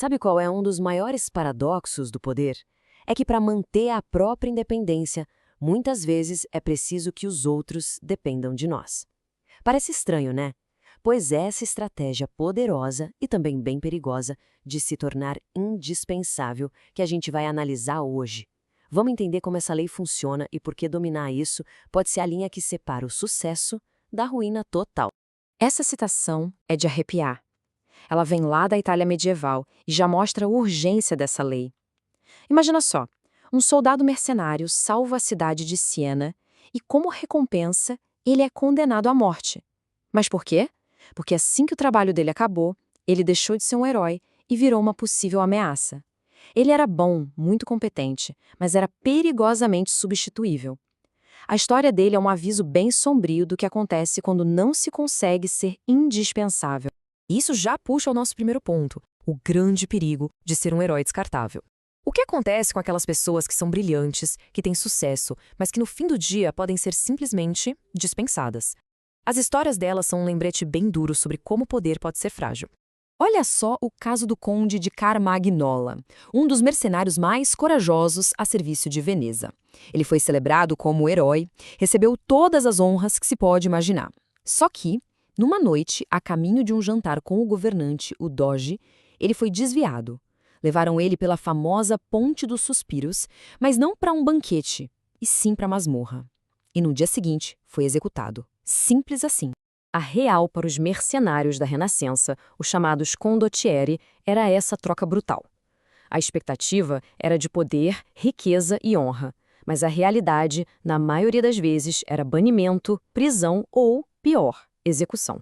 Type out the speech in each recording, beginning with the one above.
Sabe qual é um dos maiores paradoxos do poder? É que para manter a própria independência, muitas vezes é preciso que os outros dependam de nós. Parece estranho, né? Pois essa estratégia poderosa e também bem perigosa de se tornar indispensável que a gente vai analisar hoje. Vamos entender como essa lei funciona e por que dominar isso pode ser a linha que separa o sucesso da ruína total. Essa citação é de arrepiar. Ela vem lá da Itália medieval e já mostra a urgência dessa lei. Imagina só, um soldado mercenário salva a cidade de Siena e, como recompensa, ele é condenado à morte. Mas por quê? Porque assim que o trabalho dele acabou, ele deixou de ser um herói e virou uma possível ameaça. Ele era bom, muito competente, mas era perigosamente substituível. A história dele é um aviso bem sombrio do que acontece quando não se consegue ser indispensável. Isso já puxa ao nosso primeiro ponto, o grande perigo de ser um herói descartável. O que acontece com aquelas pessoas que são brilhantes, que têm sucesso, mas que no fim do dia podem ser simplesmente dispensadas? As histórias delas são um lembrete bem duro sobre como o poder pode ser frágil. Olha só o caso do conde de Carmagnola, um dos mercenários mais corajosos a serviço de Veneza. Ele foi celebrado como herói, recebeu todas as honras que se pode imaginar. Só que, numa noite, a caminho de um jantar com o governante, o Doge, ele foi desviado. Levaram ele pela famosa Ponte dos Suspiros, mas não para um banquete, e sim para a masmorra. E no dia seguinte, foi executado. Simples assim. A real para os mercenários da Renascença, os chamados condottieri, era essa troca brutal. A expectativa era de poder, riqueza e honra, mas a realidade, na maioria das vezes, era banimento, prisão ou, pior, execução.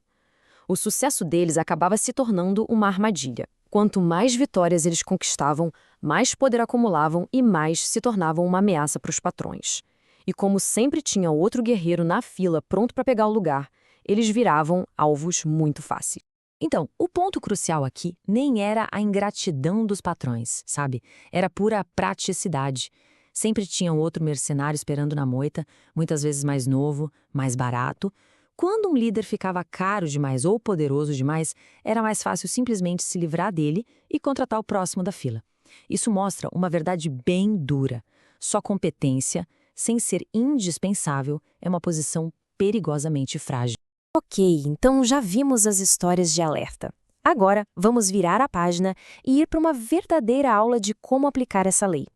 O sucesso deles acabava se tornando uma armadilha. Quanto mais vitórias eles conquistavam, mais poder acumulavam e mais se tornavam uma ameaça para os patrões. E como sempre tinha outro guerreiro na fila pronto para pegar o lugar, eles viravam alvos muito fáceis. Então, o ponto crucial aqui nem era a ingratidão dos patrões, sabe? Era pura praticidade. Sempre tinha outro mercenário esperando na moita, muitas vezes mais novo, mais barato. Quando um líder ficava caro demais ou poderoso demais, era mais fácil simplesmente se livrar dele e contratar o próximo da fila. Isso mostra uma verdade bem dura. Só competência, sem ser indispensável, é uma posição perigosamente frágil. Ok, então já vimos as histórias de alerta. Agora, vamos virar a página e ir para uma verdadeira aula de como aplicar essa lei.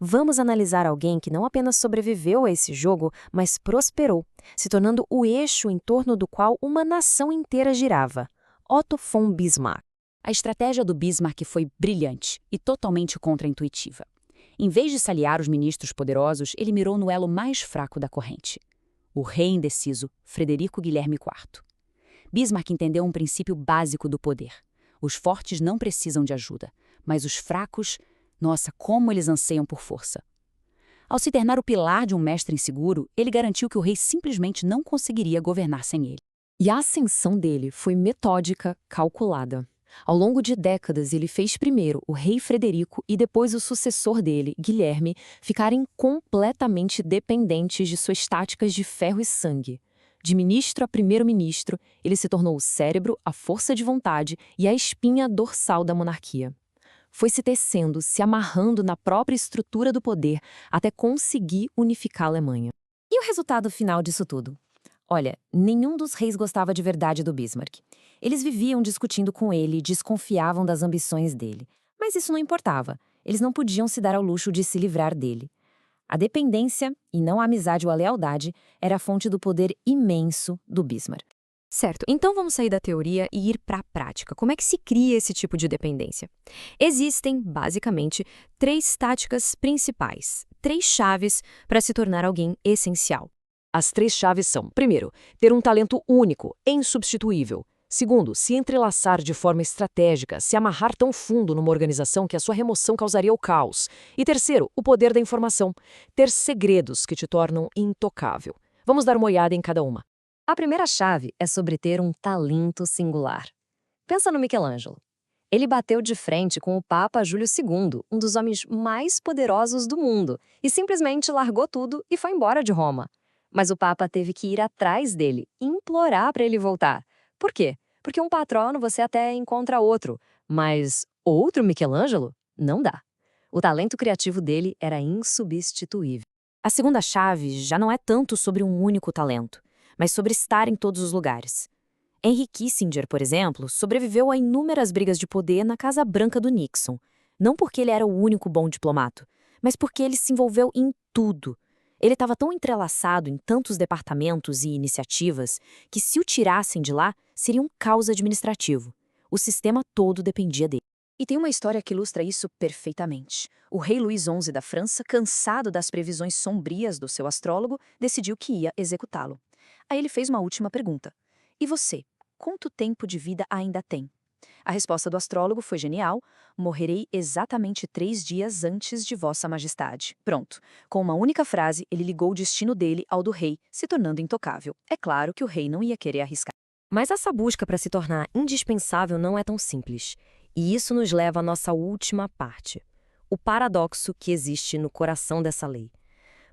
Vamos analisar alguém que não apenas sobreviveu a esse jogo, mas prosperou, se tornando o eixo em torno do qual uma nação inteira girava. Otto von Bismarck. A estratégia do Bismarck foi brilhante e totalmente contraintuitiva. Em vez de se aliar os ministros poderosos, ele mirou no elo mais fraco da corrente. O rei indeciso, Frederico Guilherme IV. Bismarck entendeu um princípio básico do poder. Os fortes não precisam de ajuda, mas os fracos, nossa, como eles anseiam por força. Ao se tornar o pilar de um mestre inseguro, ele garantiu que o rei simplesmente não conseguiria governar sem ele. E a ascensão dele foi metódica, calculada. Ao longo de décadas, ele fez primeiro o rei Frederico e depois o sucessor dele, Guilherme, ficarem completamente dependentes de suas táticas de ferro e sangue. De ministro a primeiro-ministro, ele se tornou o cérebro, a força de vontade e a espinha dorsal da monarquia. Foi se tecendo, se amarrando na própria estrutura do poder até conseguir unificar a Alemanha. E o resultado final disso tudo? Olha, nenhum dos reis gostava de verdade do Bismarck. Eles viviam discutindo com ele e desconfiavam das ambições dele. Mas isso não importava. Eles não podiam se dar ao luxo de se livrar dele. A dependência, e não a amizade ou a lealdade, era a fonte do poder imenso do Bismarck. Certo, então vamos sair da teoria e ir para a prática. Como é que se cria esse tipo de dependência? Existem, basicamente, 3 táticas principais, 3 chaves para se tornar alguém essencial. As 3 chaves são: primeiro, ter um talento único, insubstituível. Segundo, se entrelaçar de forma estratégica, se amarrar tão fundo numa organização que a sua remoção causaria o caos. E terceiro, o poder da informação, ter segredos que te tornam intocável. Vamos dar uma olhada em cada uma. A primeira chave é sobre ter um talento singular. Pensa no Michelangelo. Ele bateu de frente com o Papa Júlio II, um dos homens mais poderosos do mundo, e simplesmente largou tudo e foi embora de Roma. Mas o Papa teve que ir atrás dele, implorar para ele voltar. Por quê? Porque um patrono você até encontra outro, mas Outro Michelangelo? Não dá. O talento criativo dele era insubstituível. A segunda chave já não é tanto sobre um único talento, mas sobre estar em todos os lugares. Henry Kissinger, por exemplo, sobreviveu a inúmeras brigas de poder na Casa Branca do Nixon, não porque ele era o único bom diplomata, mas porque ele se envolveu em tudo. Ele estava tão entrelaçado em tantos departamentos e iniciativas que, se o tirassem de lá, seria um caos administrativo. O sistema todo dependia dele. E tem uma história que ilustra isso perfeitamente. O rei Luís XI da França, cansado das previsões sombrias do seu astrólogo, decidiu que ia executá-lo. Aí ele fez uma última pergunta. E você, quanto tempo de vida ainda tem? A resposta do astrólogo foi genial. Morrerei exatamente 3 dias antes de Vossa Majestade. Pronto. Com uma única frase, ele ligou o destino dele ao do rei, se tornando intocável. É claro que o rei não ia querer arriscar. Mas essa busca para se tornar indispensável não é tão simples. E isso nos leva à nossa última parte. O paradoxo que existe no coração dessa lei.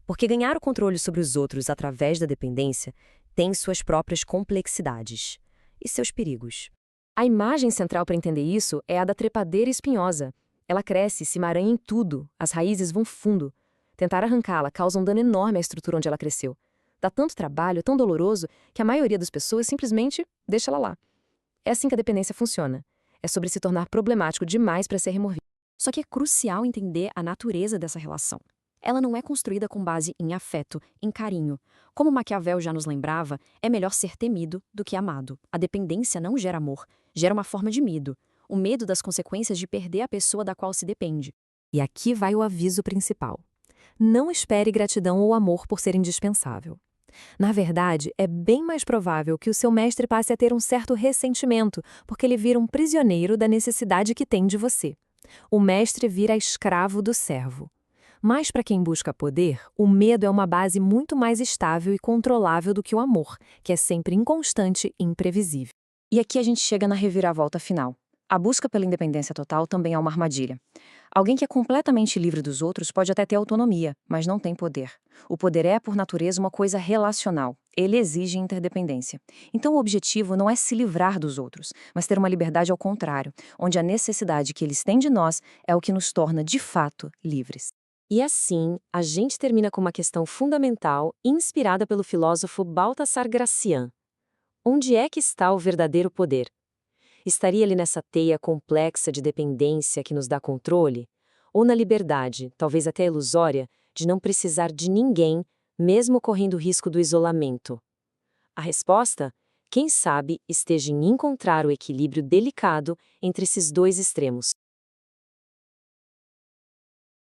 Porque ganhar o controle sobre os outros através da dependência tem suas próprias complexidades e seus perigos. A imagem central para entender isso é a da trepadeira espinhosa. Ela cresce, se emaranha em tudo, as raízes vão fundo. Tentar arrancá-la causa um dano enorme à estrutura onde ela cresceu. Dá tanto trabalho, tão doloroso, que a maioria das pessoas simplesmente deixa ela lá. É assim que a dependência funciona. É sobre se tornar problemático demais para ser removido. Só que é crucial entender a natureza dessa relação. Ela não é construída com base em afeto, em carinho. Como Maquiavel já nos lembrava, é melhor ser temido do que amado. A dependência não gera amor, gera uma forma de medo. O medo das consequências de perder a pessoa da qual se depende. E aqui vai o aviso principal. Não espere gratidão ou amor por ser indispensável. Na verdade, é bem mais provável que o seu mestre passe a ter um certo ressentimento, porque ele vira um prisioneiro da necessidade que tem de você. O mestre vira escravo do servo. Mas para quem busca poder, o medo é uma base muito mais estável e controlável do que o amor, que é sempre inconstante e imprevisível. E aqui a gente chega na reviravolta final. A busca pela independência total também é uma armadilha. Alguém que é completamente livre dos outros pode até ter autonomia, mas não tem poder. O poder é, por natureza, uma coisa relacional. Ele exige interdependência. Então o objetivo não é se livrar dos outros, mas ter uma liberdade ao contrário, onde a necessidade que eles têm de nós é o que nos torna, de fato, livres. E assim, a gente termina com uma questão fundamental, inspirada pelo filósofo Baltasar Gracián. Onde é que está o verdadeiro poder? Estaria ali nessa teia complexa de dependência que nos dá controle? Ou na liberdade, talvez até ilusória, de não precisar de ninguém, mesmo correndo o risco do isolamento? A resposta, quem sabe, esteja em encontrar o equilíbrio delicado entre esses dois extremos.